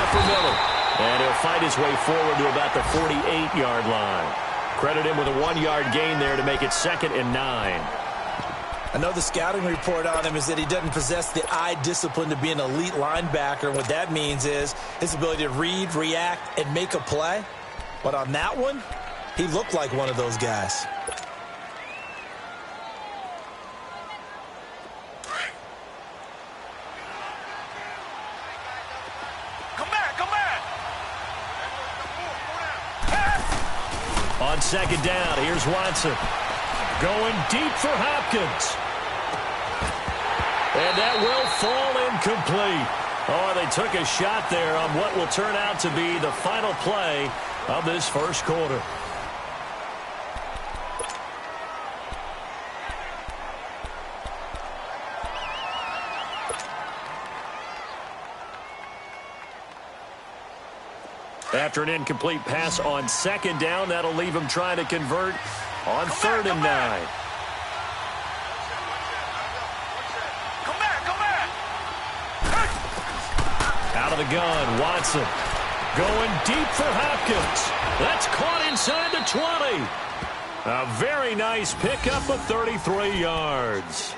now for Miller. And he'll fight his way forward to about the 48-yard line. Credit him with a 1-yard gain there to make it 2nd and 9. I know the scouting report on him is that he doesn't possess the eye discipline to be an elite linebacker. And what that means is his ability to read, react, and make a play. But on that one, he looked like one of those guys. On 2nd down, here's Watson. Going deep for Hopkins. And that will fall incomplete. Oh, they took a shot there on what will turn out to be the final play of this first quarter. After an incomplete pass on 2nd down, that'll leave him trying to convert on 3rd and 9. Out of the gun, Watson. Going deep for Hopkins. That's caught inside the 20. A very nice pickup of 33 yards.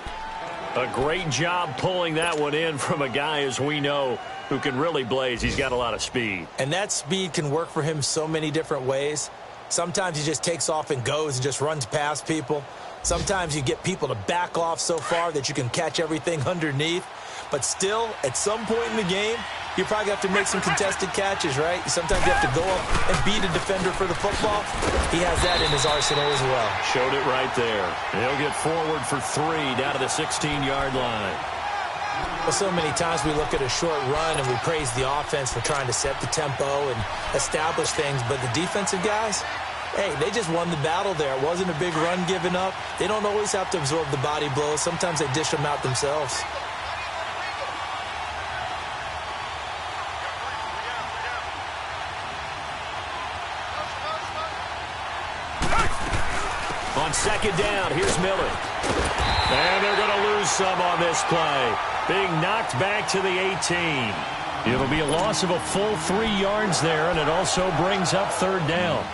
A great job pulling that one in from a guy, as we know, who can really blaze. He's got a lot of speed. And that speed can work for him so many different ways. Sometimes he just takes off and goes and just runs past people. Sometimes you get people to back off so far that you can catch everything underneath. But still, at some point in the game, you probably have to make some contested catches, right? Sometimes you have to go up and beat a defender for the football. He has that in his arsenal as well. Showed it right there. He'll get forward for 3 down to the 16-yard line. Well, so many times we look at a short run and we praise the offense for trying to set the tempo and establish things. But the defensive guys, hey, they just won the battle there. It wasn't a big run given up. They don't always have to absorb the body blows. Sometimes they dish them out themselves. On 2nd down, here's Miller. And they're going to lose some on this play. Being knocked back to the 18. It'll be a loss of a full 3 yards there, and it also brings up 3rd down.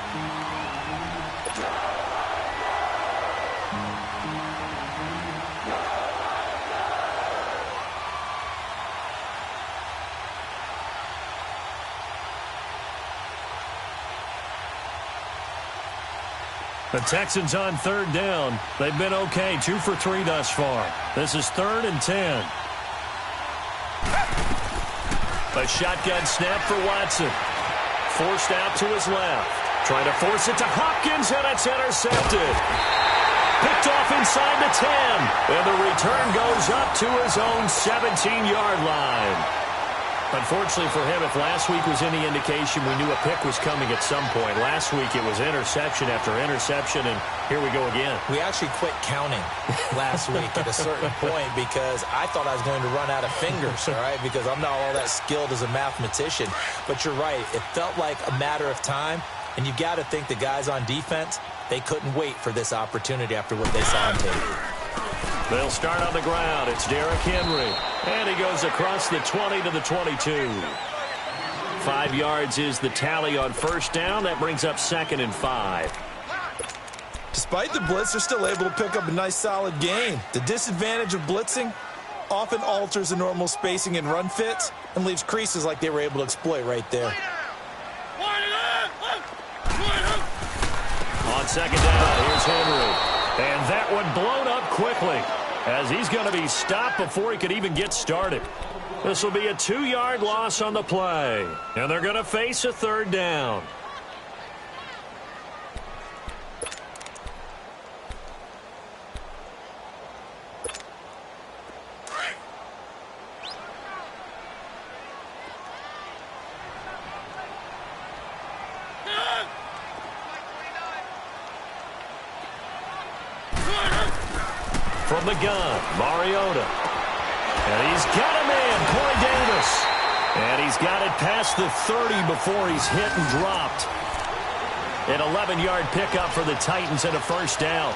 The Texans on 3rd down. They've been okay, 2 for 3 thus far. This is 3rd and 10. A shotgun snap for Watson. Forced out to his left. Trying to force it to Hopkins, and it's intercepted. Picked off inside the 10. And the return goes up to his own 17-yard line. Unfortunately for him, if last week was any indication, we knew a pick was coming at some point. Last week it was interception after interception, and here we go again. We actually quit counting last week at a certain point because I thought I was going to run out of fingers, all right, because I'm not all that skilled as a mathematician. But you're right. It felt like a matter of time, and you got to think the guys on defense, they couldn't wait for this opportunity after what they saw on tape. They'll start on the ground. It's Derrick Henry. And he goes across the 20 to the 22. 5 yards is the tally on 1st down. That brings up 2nd and 5. Despite the blitz, they're still able to pick up a nice solid gain. The disadvantage of blitzing often alters the normal spacing and run fits and leaves creases like they were able to exploit right there. On 2nd down, here's Henry. And that one blown up quickly as he's going to be stopped before he could even get started. This will be a 2-yard loss on the play. And they're going to face a 3rd down. From the gun, Mariota. And he's got a man, Corey Davis. And he's got it past the 30 before he's hit and dropped. An 11-yard pickup for the Titans and a 1st down.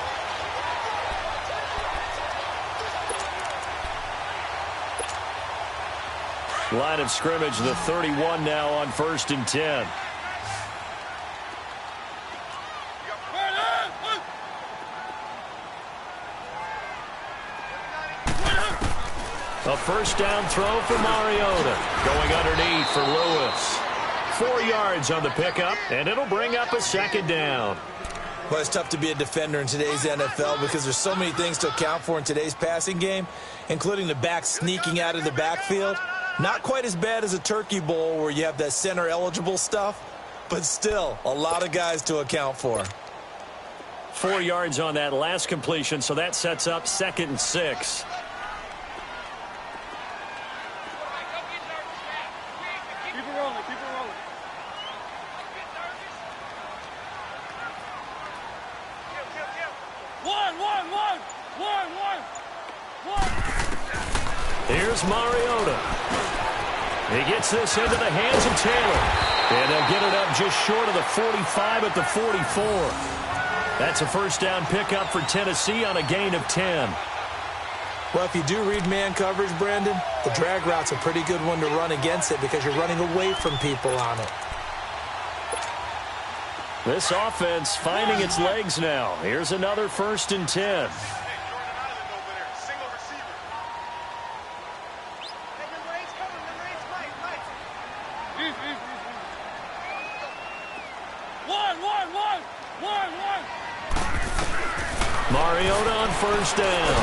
Line of scrimmage, the 31 now on 1st and 10. A first down throw for Mariota. Going underneath for Lewis. 4 yards on the pickup, and it'll bring up a 2nd down. Well, it's tough to be a defender in today's NFL because there's so many things to account for in today's passing game, including the back sneaking out of the backfield. Not quite as bad as a turkey bowl where you have that center-eligible stuff, but still a lot of guys to account for. 4 yards on that last completion, so that sets up 2nd and 6. Here's Mariota. He gets this into the hands of Taylor. And they'll get it up just short of the 45 at the 44. That's a first down pickup for Tennessee on a gain of 10. Well, if you do read man coverage, Brandon, the drag route's a pretty good one to run against it because you're running away from people on it. This offense finding its legs now. Here's another 1st and 10. Mariota on first down.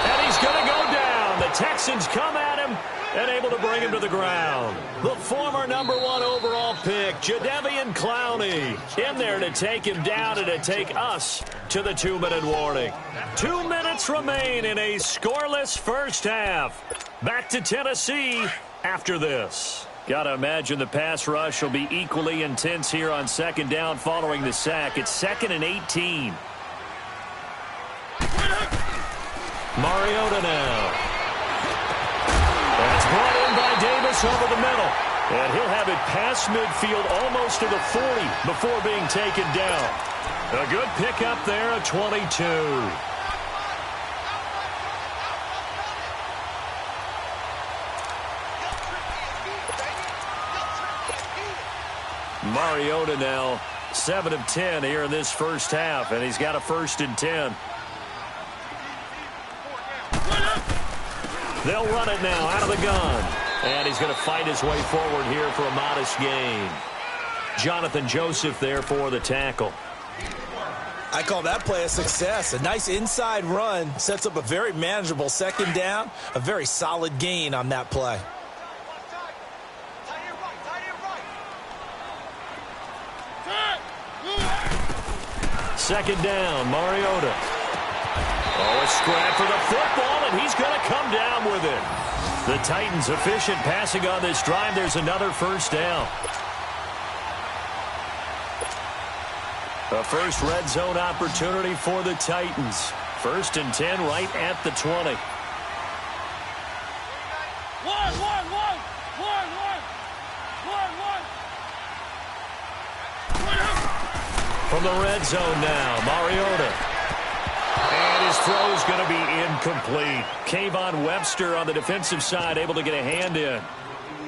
And he's going to go down. The Texans come at him and able to bring him to the ground. The former #1 overall pick, Jadeveon Clowney, in there to take him down and to take us to the 2-minute warning. 2 minutes remain in a scoreless first half. Back to Tennessee after this. Got to imagine the pass rush will be equally intense here on 2nd down following the sack. It's 2nd and 18. Mariota now. That's brought in by Davis over the middle. And he'll have it past midfield almost to the 40 before being taken down. A good pickup there at 22. Mariota now 7 of 10 here in this first half, and he's got a 1st and 10. They'll run it now out of the gun. And he's going to fight his way forward here for a modest gain. Jonathan Joseph there for the tackle. I call that play a success. A nice inside run sets up a very manageable 2nd down. A very solid gain on that play. Second down, Mariota. Oh, a scrap for the football, and he's going to come down with it. The Titans efficient passing on this drive. There's another first down. A first red zone opportunity for the Titans. 1st and 10 right at the 20. From the red zone now, Mariota. And his throw is going to be incomplete. Kayvon Webster on the defensive side able to get a hand in.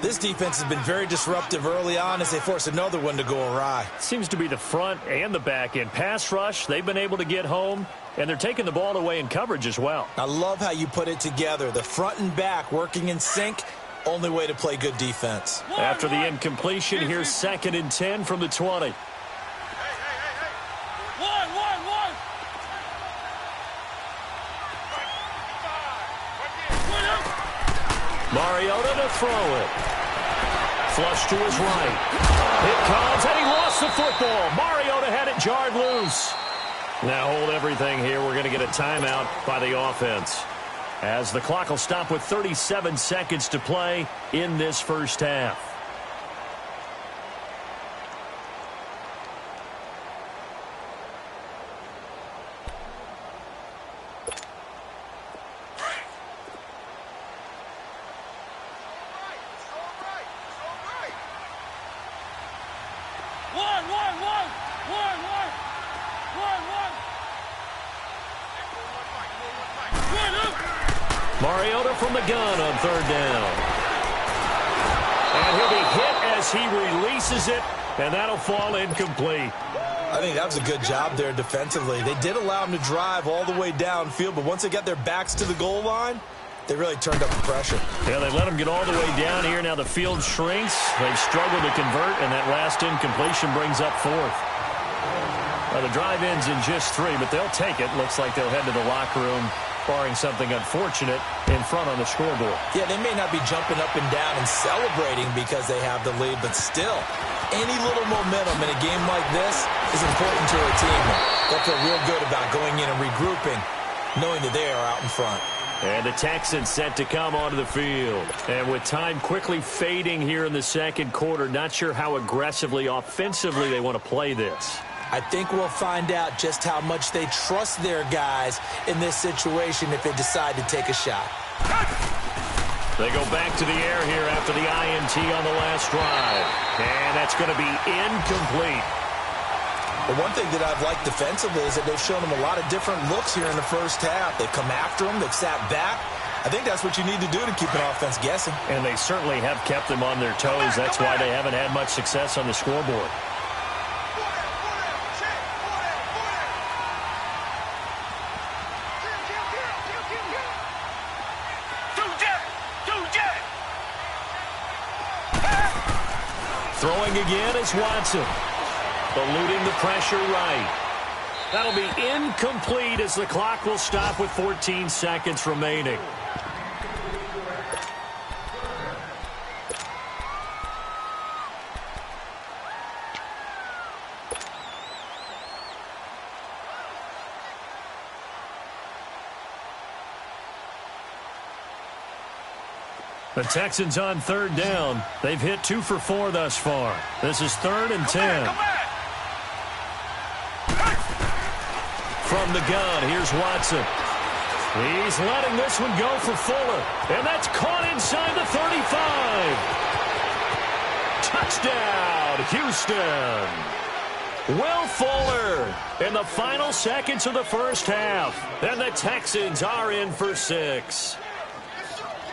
This defense has been very disruptive early on as they force another one to go awry. Seems to be the front and the back end. Pass rush, they've been able to get home, and they're taking the ball away in coverage as well. I love how you put it together. The front and back working in sync, only way to play good defense. After the incompletion, here's 2nd and 10 from the 20. Mariota to throw it. Flush to his right. It comes, and he lost the football. Mariota had it jarred loose. Now hold everything here. We're going to get a timeout by the offense, as the clock will stop with 37 seconds to play in this first half. Mariota from the gun on 3rd down. he'll be hit as he releases it, and that'll fall incomplete. I think that was a good job there defensively. They did allow him to drive all the way downfield, but once they got their backs to the goal line, they really turned up the pressure. Yeah, they let him get all the way down here. Now the field shrinks. They've struggled to convert, and that last incompletion brings up fourth. Well, the drive ends in just 3, but they'll take it. Looks like they'll head to the locker room, barring something unfortunate, in front on the scoreboard. Yeah, they may not be jumping up and down and celebrating because they have the lead, but still, any little momentum in a game like this is important to a team. They'll feel real good about going in and regrouping, knowing that they are out in front. And the Texans set to come onto the field. And with time quickly fading here in the second quarter, not sure how aggressively, offensively they want to play this. I think we'll find out just how much they trust their guys in this situation if they decide to take a shot. They go back to the air here after the INT on the last drive. And that's going to be incomplete. But one thing that I've liked defensively is that they've shown them a lot of different looks here in the first half. They've come after them. They've sat back. I think that's what you need to do to keep an offense guessing. And they certainly have kept them on their toes. That's why they haven't had much success on the scoreboard. Throwing again is Watson. Eluding the pressure right. That'll be incomplete as the clock will stop with 14 seconds remaining. The Texans on third down. They've hit 2 for 4 thus far. This is 3rd and 10. From the gun, here's Watson. He's letting this one go for Fuller. And that's caught inside the 35. Touchdown, Houston. Will Fuller in the final seconds of the first half. And the Texans are in for 6.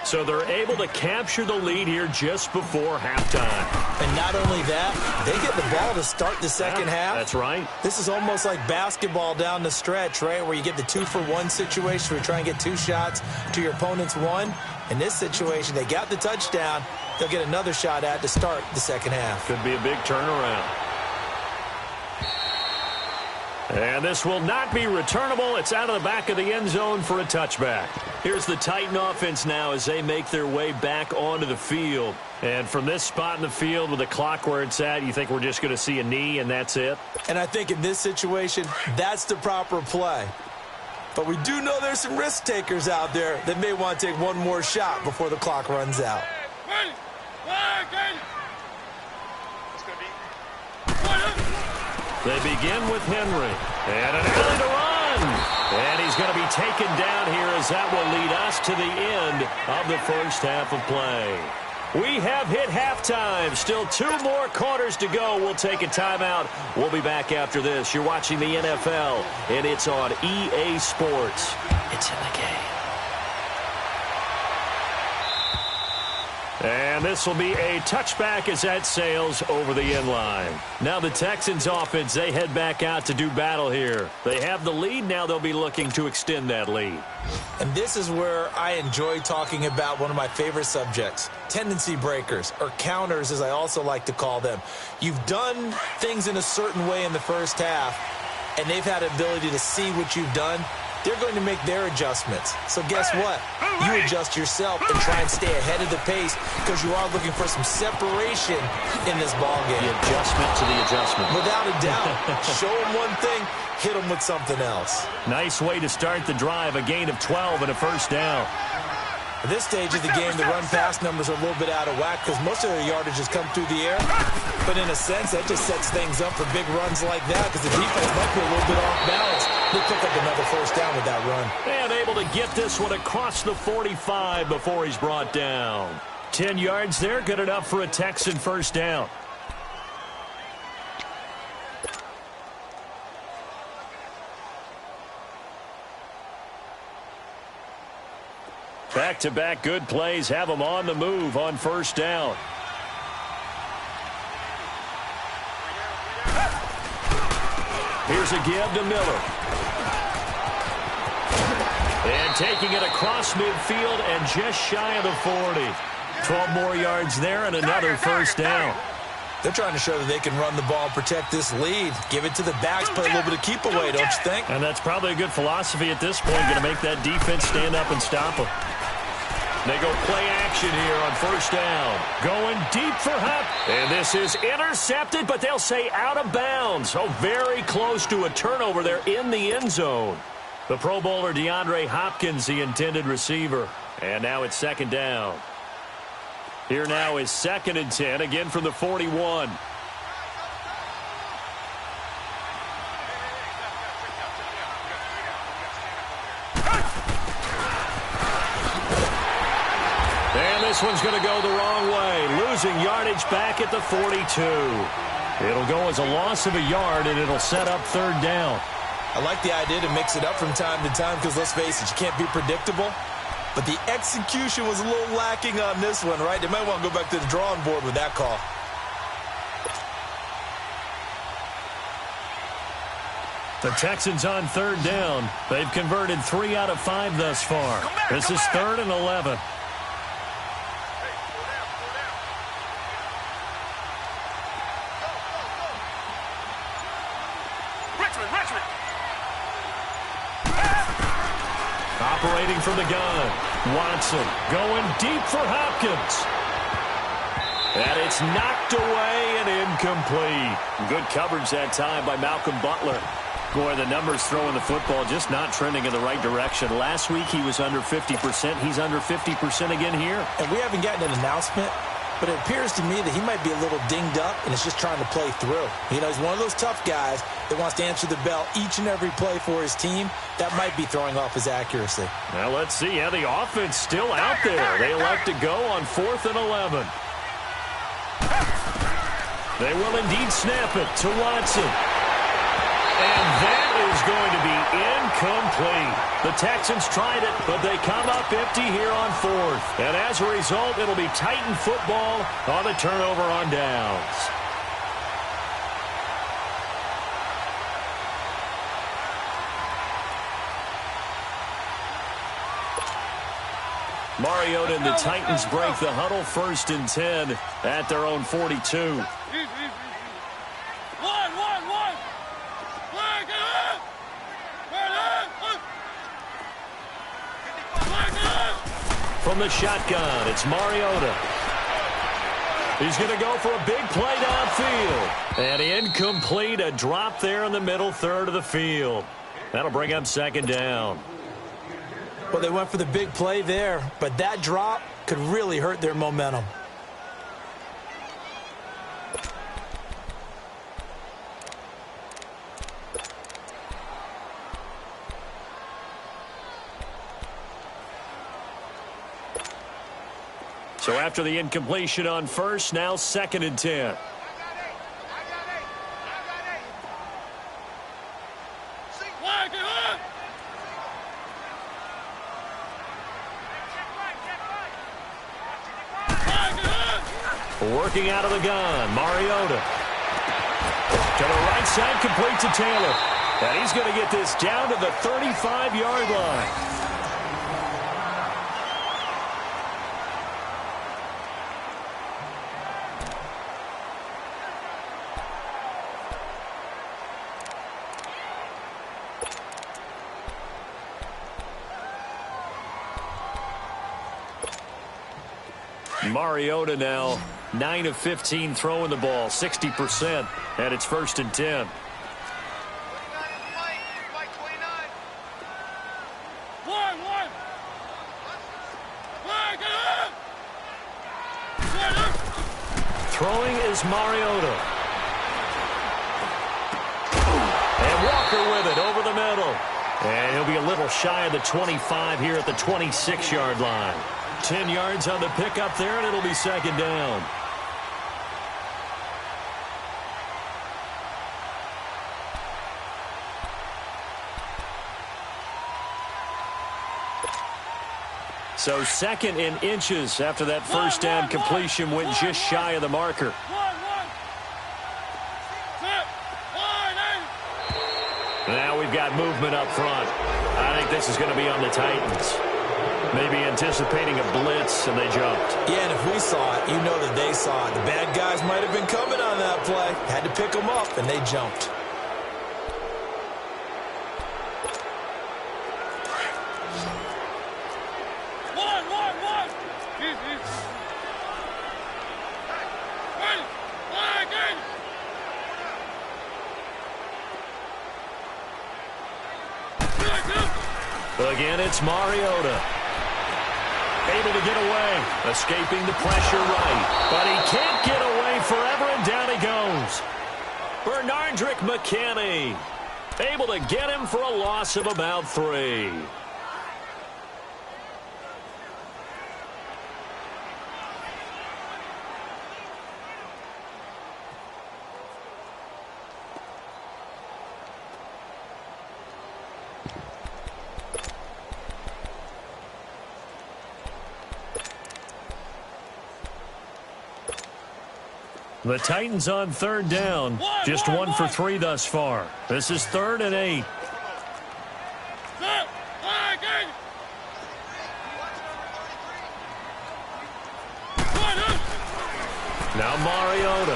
So they're able to capture the lead here just before halftime. And not only that, they get the ball to start the second half. That's right. This is almost like basketball down the stretch, right, where you get the 2-for-1 situation where you try and get 2 shots to your opponent's 1. In this situation, they got the touchdown. They'll get another shot at to start the second half. Could be a big turnaround. And this will not be returnable. It's out of the back of the end zone for a touchback. Here's the Titan offense now as they make their way back onto the field. And from this spot in the field with the clock where it's at, you think we're just going to see a knee and that's it? And I think in this situation, that's the proper play. But we do know there's some risk takers out there that may want to take one more shot before the clock runs out. They begin with Henry. And an alley to run. And he's going to be taken down here as that will lead us to the end of the first half of play. We have hit halftime. Still 2 more quarters to go. We'll take a timeout. We'll be back after this. You're watching the NFL, and it's on EA Sports. It's in the game. And this will be a touchback as that sails over the end line. Now the Texans offense, they head back out to do battle here. They have the lead. Now they'll be looking to extend that lead. And this is where I enjoy talking about one of my favorite subjects, tendency breakers, or counters as I also like to call them. You've done things in a certain way in the first half, and they've had the ability to see what you've done. They're going to make their adjustments. So guess what? You adjust yourself and try and stay ahead of the pace because you are looking for some separation in this ballgame. The adjustment to the adjustment. Without a doubt. Show them one thing, hit them with something else. Nice way to start the drive. A gain of 12 and a first down. At this stage of the game, the run-pass numbers are a little bit out of whack because most of their yardage has come through the air. But in a sense, that just sets things up for big runs like that because the defense might be a little bit off balance. They pick up another first down with that run. And able to get this one across the 45 before he's brought down. 10 yards there, good enough for a Texan first down. Back-to-back good plays have them on the move on first down. Here's a give to Miller. And taking it across midfield and just shy of the 40. 12 more yards there and another first down. They're trying to show that they can run the ball and protect this lead. Give it to the backs, play a little bit of keep away, don't you think? And that's probably a good philosophy at this point, going to make that defense stand up and stop them. They go play action here on first down. Going deep for Hop. And this is intercepted, but they'll say out of bounds. Oh, very close to a turnover there in the end zone. The Pro Bowler DeAndre Hopkins, the intended receiver. And now it's second down. Here now is 2nd and 10, again from the 41. And this one's going to go the wrong way, losing yardage back at the 42. It'll go as a loss of a yard, and it'll set up third down. I like the idea to mix it up from time to time because, let's face it, you can't be predictable. But the execution was a little lacking on this one, right? They might want to go back to the drawing board with that call. The Texans on third down. They've converted 3 out of 5 thus far. This is 3rd and 11. Operating from the gun. Watson going deep for Hopkins. And it's knocked away and incomplete. Good coverage that time by Malcolm Butler. Boy, the numbers throwing the football just not trending in the right direction. Last week he was under 50%. He's under 50% again here. And we haven't gotten an announcement, but it appears to me that he might be a little dinged up and is just trying to play through. You know, he's one of those tough guys that wants to answer the bell each and every play for his team. That might be throwing off his accuracy. Now let's see how the offense still out there. They elect to go on 4th and 11. They will indeed snap it to Watson. And that is going to be incomplete. The Texans tried it, but they come up empty here on 4th. And as a result, it'll be Titan football on a turnover on downs. Mariota and the Titans break the huddle, 1st and 10 at their own 42. From the shotgun, it's Mariota. He's going to go for a big play downfield. And incomplete, a drop there in the middle third of the field. That'll bring up 2nd down. Well, they went for the big play there, but that drop could really hurt their momentum. So after the incompletion on first, now 2nd and 10. Working out of the gun, Mariota. To the right side, complete to Taylor. And he's going to get this down to the 35-yard line. Mariota now 9 of 15 throwing the ball, 60%, and it's 1st and 10. Throwing is Mariota. And Walker with it over the middle. And he'll be a little shy of the 25 here at the 26-yard line. 10 yards on the pickup there, and it'll be 2nd down. So 2nd in inches after that first down completion went just shy of the marker. they've got movement up front. I think this is going to be on the Titans. Maybe anticipating a blitz, and they jumped. Yeah, and if we saw it, you know that they saw it. The bad guys might have been coming on that play. Had to pick them up, and they jumped. Again, it's Mariota. Able to get away. Escaping the pressure right. But he can't get away forever, and down he goes. Bernardrick McKinney. Able to get him for a loss of about 3. The Titans on 3rd down. Just 1 for 3 thus far. This is 3rd and 8. Now Mariota.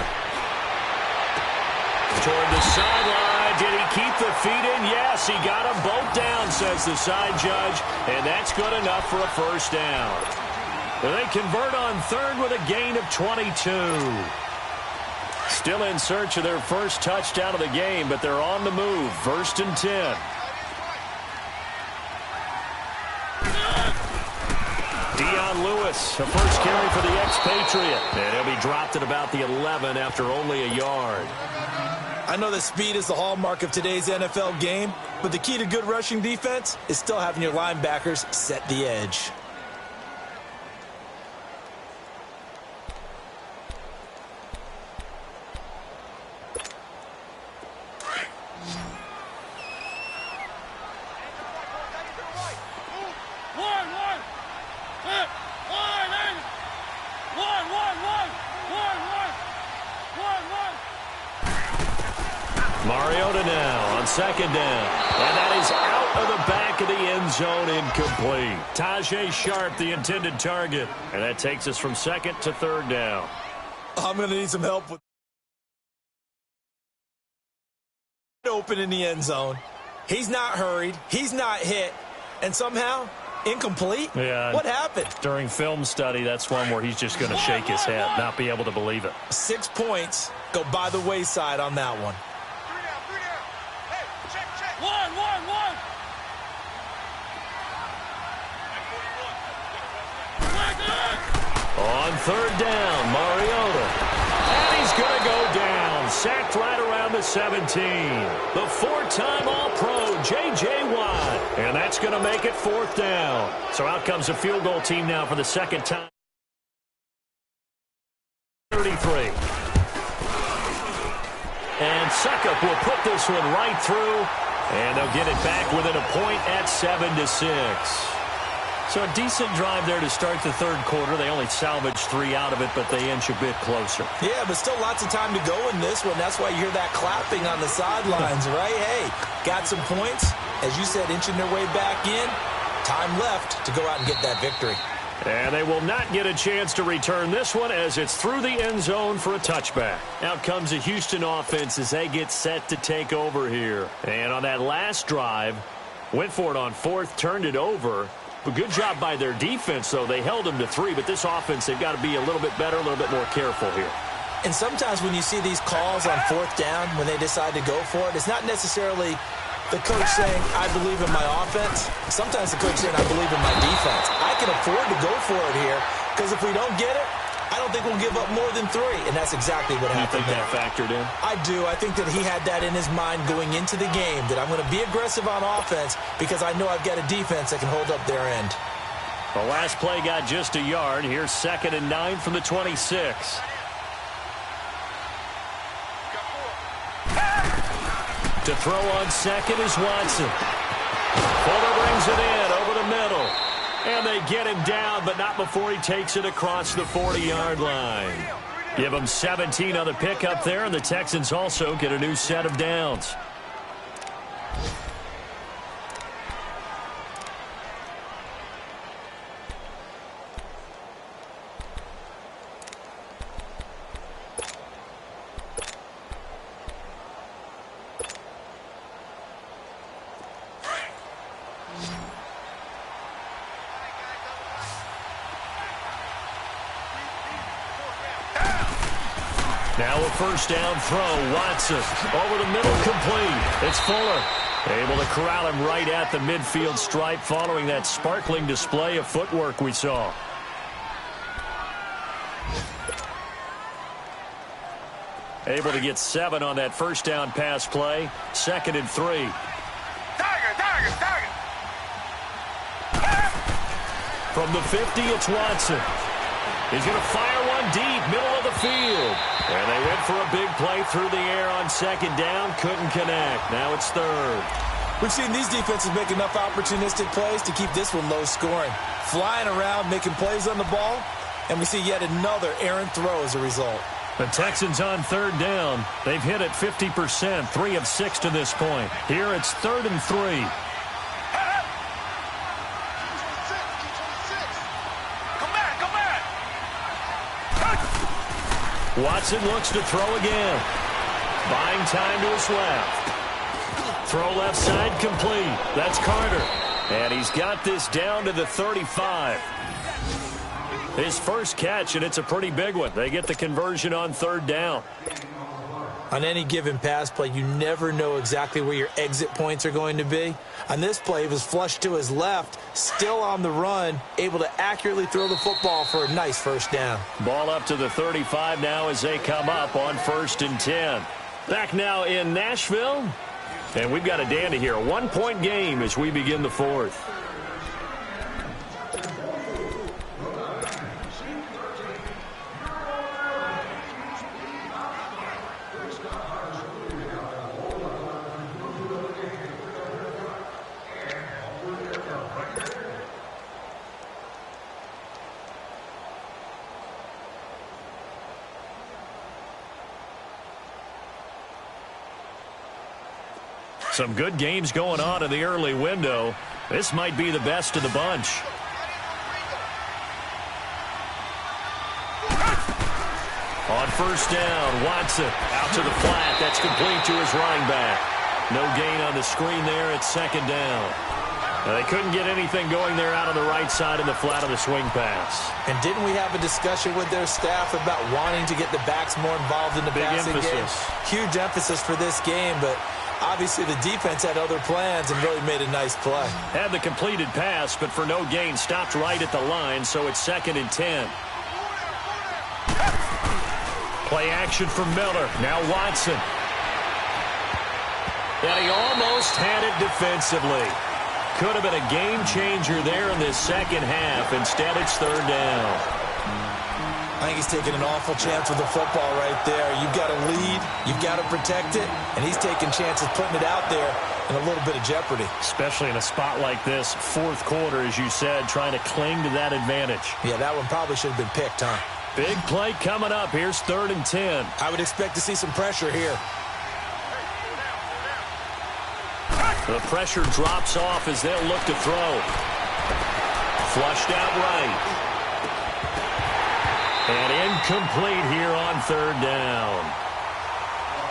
Toward the sideline. Did he keep the feet in? Yes, he got them both down, says the side judge. And that's good enough for a 1st down. They convert on 3rd with a gain of 22. Still in search of their first touchdown of the game, but they're on the move. 1st and 10. Dion Lewis, a first carry for the expatriate. And he'll be dropped at about the 11 after only a yard. I know that speed is the hallmark of today's NFL game, but the key to good rushing defense is still having your linebackers set the edge. Mariota now on 2nd down. And that is out of the back of the end zone, incomplete. Tajay Sharp, the intended target. And that takes us from 2nd to 3rd down. I'm going to need some help with open in the end zone. He's not hurried. He's not hit. And somehow, incomplete? Yeah. What happened? During film study, that's one where he's just going to shake his head, not be able to believe it. 6 points go by the wayside on that one. On 3rd down, Mariota. And he's going to go down. Sacked right around the 17. The 4-time All-Pro, J.J. Watt. And that's going to make it 4th down. So out comes a field goal team now for the 2nd time. 33. And Suckup will put this one right through. And they'll get it back within a point at 7-6. So a decent drive there to start the 3rd quarter. They only salvaged 3 out of it, but they inch a bit closer. Yeah, but still lots of time to go in this one. That's why you hear that clapping on the sidelines, right? Hey, got some points. As you said, inching their way back in. Time left to go out and get that victory. And they will not get a chance to return this one as it's through the end zone for a touchback. Out comes the Houston offense as they get set to take over here. And on that last drive, went for it on 4th, turned it over. But good job by their defense, though. They held them to 3, but this offense, they've got to be a little bit better, a little bit more careful here. And sometimes when you see these calls on 4th down, when they decide to go for it, it's not necessarily the coach saying, I believe in my offense. Sometimes the coach saying, I believe in my defense. I can afford to go for it here because if we don't get it, I don't think we'll give up more than 3, and that's exactly what happened there. You think that factored in? I do. I think that he had that in his mind going into the game, that I'm going to be aggressive on offense because I know I've got a defense that can hold up their end. The last play got just a yard. Here's 2nd and 9 from the 26. To throw on 2nd is Watson. Fuller brings it in over the middle. And they get him down, but not before he takes it across the 40-yard line. Give him 17 on the pickup there, and the Texans also get a new set of downs. Now a first down throw. Watson over the middle, complete. It's Fuller. Able to corral him right at the midfield stripe following that sparkling display of footwork we saw. Able to get 7 on that first down pass play. 2nd and 3. Target. From the 50, it's Watson. He's going to fire one deep, middle of the field. And they went for a big play through the air on 2nd down. Couldn't connect. Now it's 3rd. We've seen these defenses make enough opportunistic plays to keep this one low scoring. Flying around, making plays on the ball, and we see yet another errant throw as a result. The Texans on 3rd down. They've hit it 50%, 3 of 6 to this point. Here it's 3rd and 3. Watson looks to throw again. Buying time to his left. Throw left side complete. That's Carter. And he's got this down to the 35. His first catch, and it's a pretty big one. They get the conversion on 3rd down. On any given pass play, you never know exactly where your exit points are going to be. On this play, he was flushed to his left, still on the run, able to accurately throw the football for a nice first down. Ball up to the 35 now as they come up on 1st and 10. Back now in Nashville. And we've got a dandy here. A 1-point game as we begin the 4th. Some good games going on in the early window. This might be the best of the bunch. On 1st down, Watson out to the flat. That's complete to his running back. No gain on the screen there. It's 2nd down. Now, they couldn't get anything going there out on the right side in the flat of the swing pass. And didn't we have a discussion with their staff about wanting to get the backs more involved in the passing game? Huge emphasis for this game, but obviously the defense had other plans and really made a nice play. Had the completed pass, but for no gain, stopped right at the line, so it's 2nd and 10. Play action for Miller. Now Watson. And he almost had it defensively. Could have been a game changer there in this 2nd half. Instead, it's 3rd down. I think he's taking an awful chance with the football right there. You've got to lead, you've got to protect it, and he's taking chances putting it out there in a little bit of jeopardy. Especially in a spot like this, 4th quarter, as you said, trying to cling to that advantage. Yeah, that one probably should have been picked, huh? Big play coming up. Here's 3rd and 10. I would expect to see some pressure here. The pressure drops off as they'll look to throw. Flushed out right. And incomplete here on 3rd down.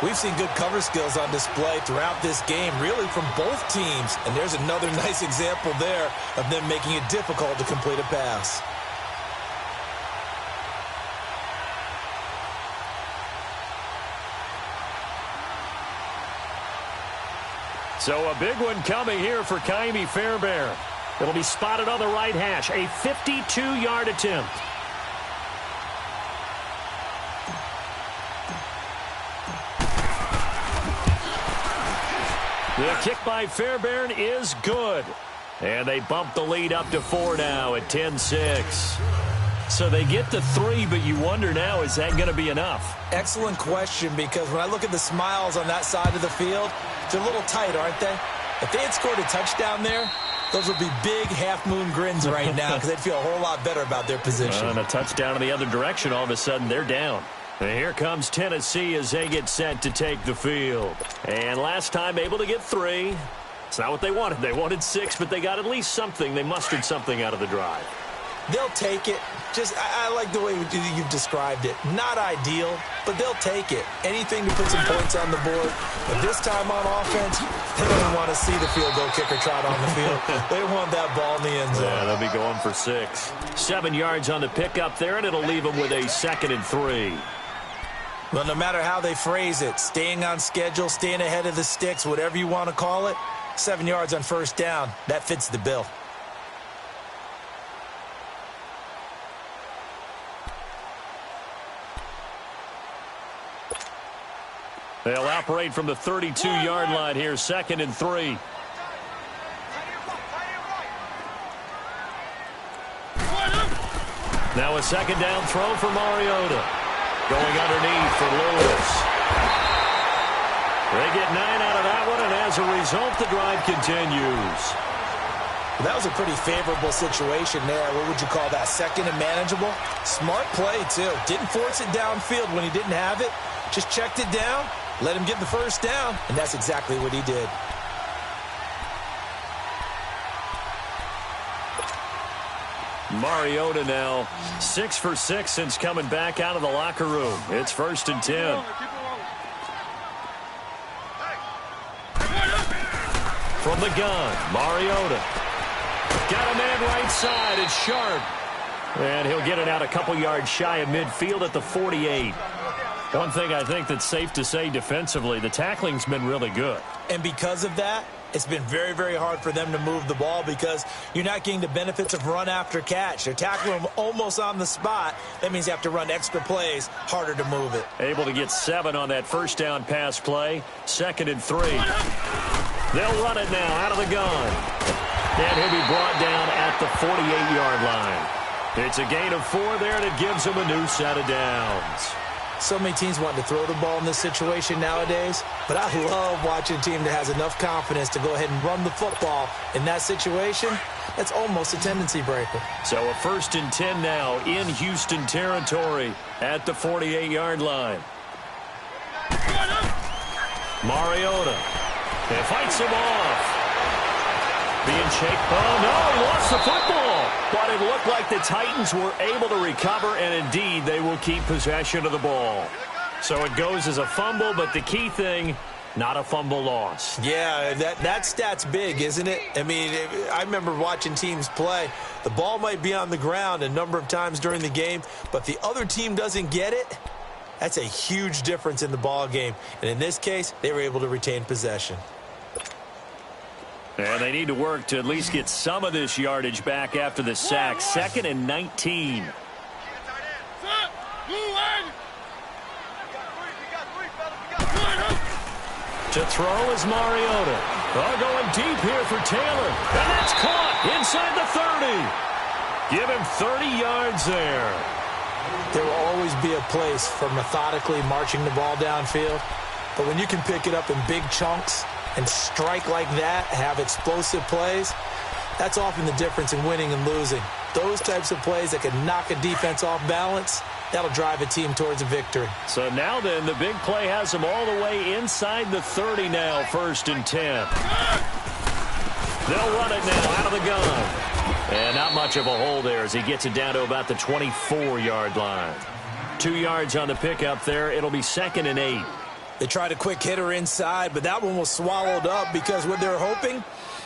We've seen good cover skills on display throughout this game, really from both teams. And there's another nice example there of them making it difficult to complete a pass. So a big one coming here for Ka'imi Fairbairn. It'll be spotted on the right hash. A 52-yard attempt. The kick by Fairbairn is good. And they bump the lead up to 4 now at 10-6. So they get to 3, but you wonder now, is that going to be enough? Excellent question, because when I look at the smiles on that side of the field, they're a little tight, aren't they? If they had scored a touchdown there, those would be big half-moon grins right now because they'd feel a whole lot better about their position. And a touchdown in the other direction, all of a sudden they're down. And here comes Tennessee as they get set to take the field. And last time able to get 3. It's not what they wanted. They wanted 6, but they got at least something. They mustered something out of the drive. They'll take it. I like the way you've described it. Not ideal, but they'll take it. Anything to put some points on the board. But this time on offense, they don't want to see the field goal kicker trot on the field. They want that ball in the end zone. Yeah, they'll be going for 6. 7 yards on the pickup there, and it'll leave them with a 2nd and 3. Well, no matter how they phrase it, staying on schedule, staying ahead of the sticks, whatever you want to call it, 7 yards on first down, that fits the bill. They'll operate from the 32-yard line here, 2nd and 3. Now a 2nd down throw for Mariota. Going underneath for Lewis. They get 9 out of that one, and as a result, the drive continues. That was a pretty favorable situation there. What would you call that? 2nd and manageable? Smart play, too. Didn't force it downfield when he didn't have it. Just checked it down, let him get the first down, and that's exactly what he did. Mariota now 6 for 6 since coming back out of the locker room. It's 1st and 10. From the gun, Mariota. Got a man right side. It's Sharp. And he'll get it out a couple yards shy of midfield at the 48. One thing I think that's safe to say defensively, the tackling's been really good. And because of that, it's been very, very hard for them to move the ball because you're not getting the benefits of run after catch. They're tackling them almost on the spot. That means you have to run extra plays, harder to move it. Able to get 7 on that first down pass play. 2nd and 3. They'll run it now out of the gun. And he'll be brought down at the 48-yard line. It's a gain of 4 there, and it gives them a new set of downs. So many teams want to throw the ball in this situation nowadays, but I love watching a team that has enough confidence to go ahead and run the football in that situation. That's almost a tendency breaker. So a 1st and 10 now in Houston territory at the 48-yard line. Mariota. It fights him off. Being chased. Oh, no, he lost the football. But it looked like the Titans were able to recover, and indeed they will keep possession of the ball. So it goes as a fumble, but the key thing, not a fumble loss. Yeah, that stat's big, isn't it? I mean, I remember watching teams play. The ball might be on the ground a number of times during the game, but the other team doesn't get it. That's a huge difference in the ball game. And in this case, they were able to retain possession. And they need to work to at least get some of this yardage back after the sack. 2nd and 19. To throw is Mariota. Oh, going deep here for Taylor. And that's caught inside the 30. Give him 30 yards there. There will always be a place for methodically marching the ball downfield. But when you can pick it up in big chunks and strike like that, have explosive plays, that's often the difference in winning and losing. Those types of plays that can knock a defense off balance, that'll drive a team towards a victory. So now then, the big play has them all the way inside the 30 now, 1st and 10. They'll run it now out of the gun. And not much of a hole there as he gets it down to about the 24-yard line. 2 yards on the pickup there. It'll be 2nd and 8. They tried a quick hitter inside, but that one was swallowed up because what they're hoping,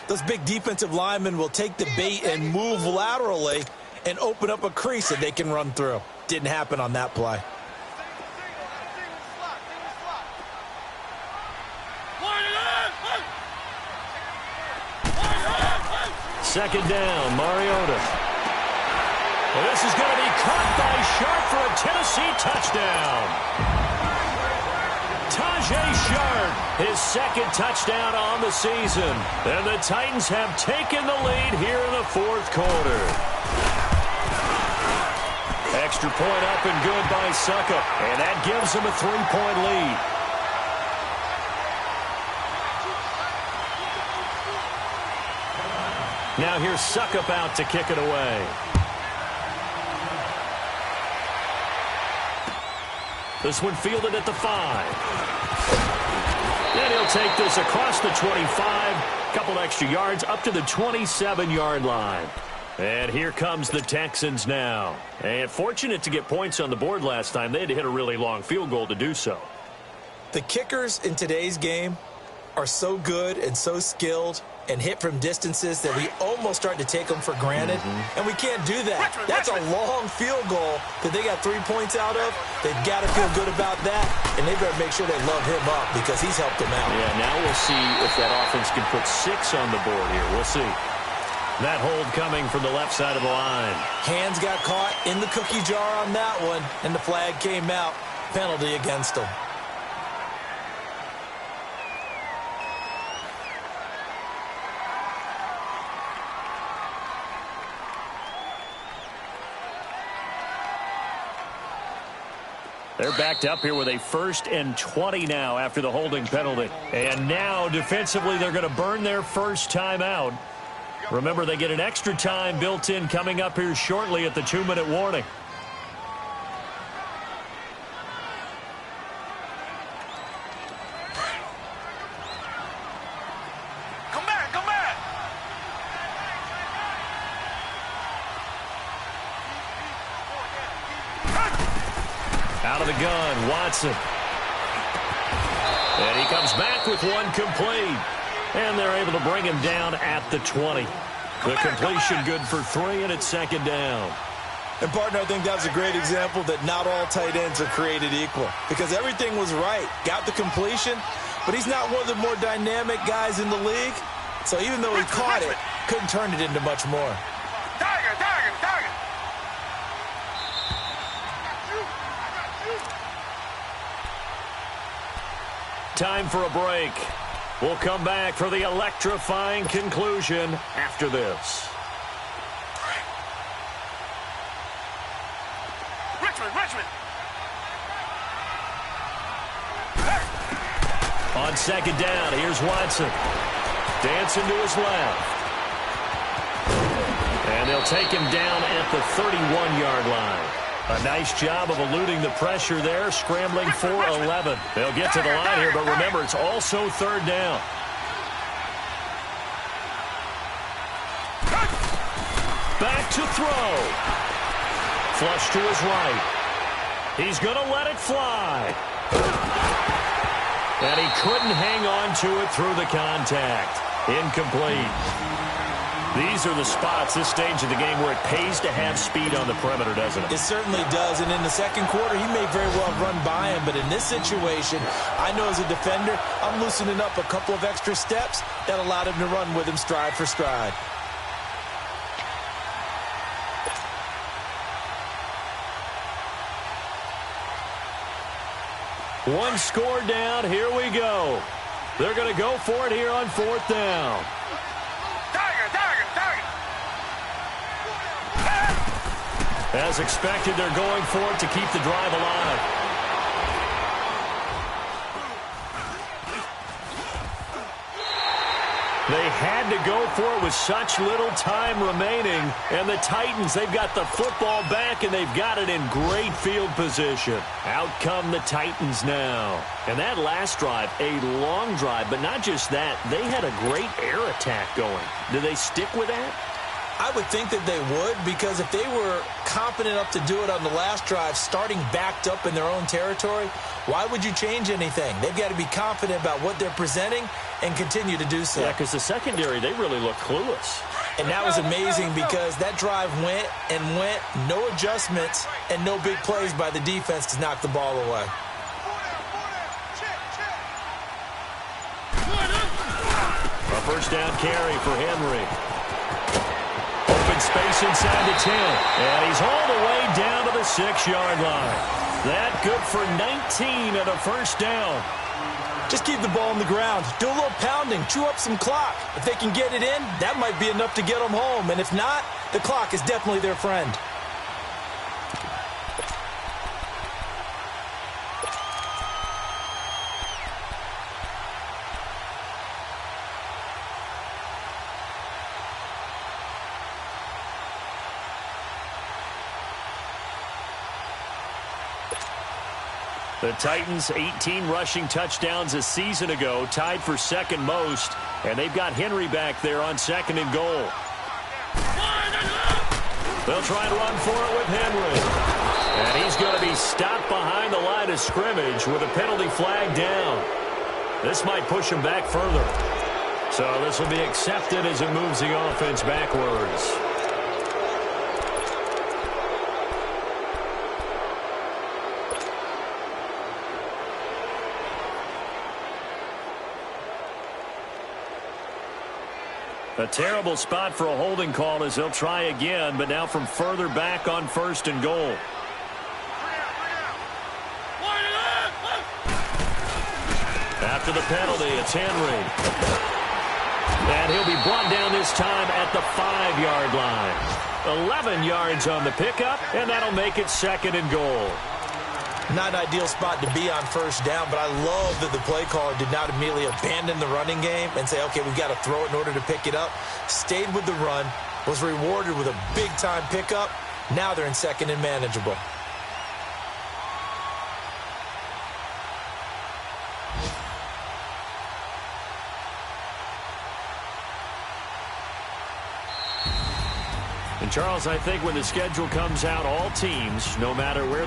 those big defensive linemen will take the bait and move laterally and open up a crease that they can run through. Didn't happen on that play. Second down, Mariota. Well, this is going to be caught by Sharp for a Tennessee touchdown. Tajay Sharp, his 2nd touchdown on the season. And the Titans have taken the lead here in the 4th quarter. Extra point up and good by Suckup. And that gives them a 3-point lead. Now here's Suckup out to kick it away. This one fielded at the 5. And he'll take this across the 25. Couple extra yards up to the 27-yard line. And here comes the Texans now. And fortunate to get points on the board last time. They had to hit a really long field goal to do so. The kickers in today's game are so good and so skilled and hit from distances that we almost start to take them for granted, and we can't do that. That's a long field goal that they got 3 points out of. They've got to feel good about that, and they better make sure they love him up because he's helped them out. Yeah, now we'll see if that offense can put 6 on the board here. We'll see. That hold coming from the left side of the line. Hands got caught in the cookie jar on that one, and the flag came out. Penalty against them. They're backed up here with a 1st and 20 now after the holding penalty. And now defensively they're going to burn their first timeout. Remember, they get an extra time built in coming up here shortly at the 2-minute warning. Come back, come back. Out of the gun, Watson. And he comes back with one complete. And they're able to bring him down at the 20. The completion good for 3, and it's 2nd down. And, partner, I think that's a great example that not all tight ends are created equal because everything was right. Got the completion, but he's not one of the more dynamic guys in the league. So even though he caught it, couldn't turn it into much more. Tiger, tiger, tiger. Time for a break. We'll come back for the electrifying conclusion after this. Richmond. On 2nd down, here's Watson. Dancing to his left. And they'll take him down at the 31-yard line. A nice job of eluding the pressure there, scrambling for 11. They'll get to the line here, but remember, it's also 3rd down. Back to throw. Flush to his right. He's going to let it fly. And he couldn't hang on to it through the contact. Incomplete. These are the spots, this stage of the game, where it pays to have speed on the perimeter, doesn't it? It certainly does, and in the 2nd quarter, he may very well run by him, but in this situation, I know as a defender, I'm loosening up a couple of extra steps that allowed him to run with him stride for stride. One score down, here we go. They're going to go for it here on 4th down. As expected, they're going for it to keep the drive alive. They had to go for it with such little time remaining. And the Titans, they've got the football back, and they've got it in great field position. Out come the Titans now. And that last drive, a long drive, but not just that. They had a great air attack going. Do they stick with that? I would think that they would, because if they were confident enough to do it on the last drive, starting backed up in their own territory, why would you change anything? They've got to be confident about what they're presenting and continue to do so. Yeah, because the secondary, they really look clueless. And that was amazing because that drive went and went, no adjustments, and no big plays by the defense to knock the ball away. A 1st down carry for Henry. Open space inside the 10. And he's all the way down to the 6-yard line. That good for 19 and a 1st down. Just keep the ball on the ground. Do a little pounding. Chew up some clock. If they can get it in, that might be enough to get them home. And if not, the clock is definitely their friend. The Titans, 18 rushing touchdowns a season ago, tied for 2nd most, and they've got Henry back there on 2nd and goal. They'll try and run for it with Henry. And he's going to be stopped behind the line of scrimmage with a penalty flag down. This might push him back further. So this will be accepted as it moves the offense backwards. A terrible spot for a holding call as they'll try again, but now from further back on 1st and goal. After the penalty, it's Henry. And he'll be brought down this time at the 5-yard line. 11 yards on the pickup, and that'll make it 2nd and goal. Not an ideal spot to be on 1st down, but I love that the play caller did not immediately abandon the running game and say, okay, we've got to throw it in order to pick it up. Stayed with the run, was rewarded with a big-time pickup. Now they're in 2nd and manageable. And, Charles, I think when the schedule comes out, all teams, no matter where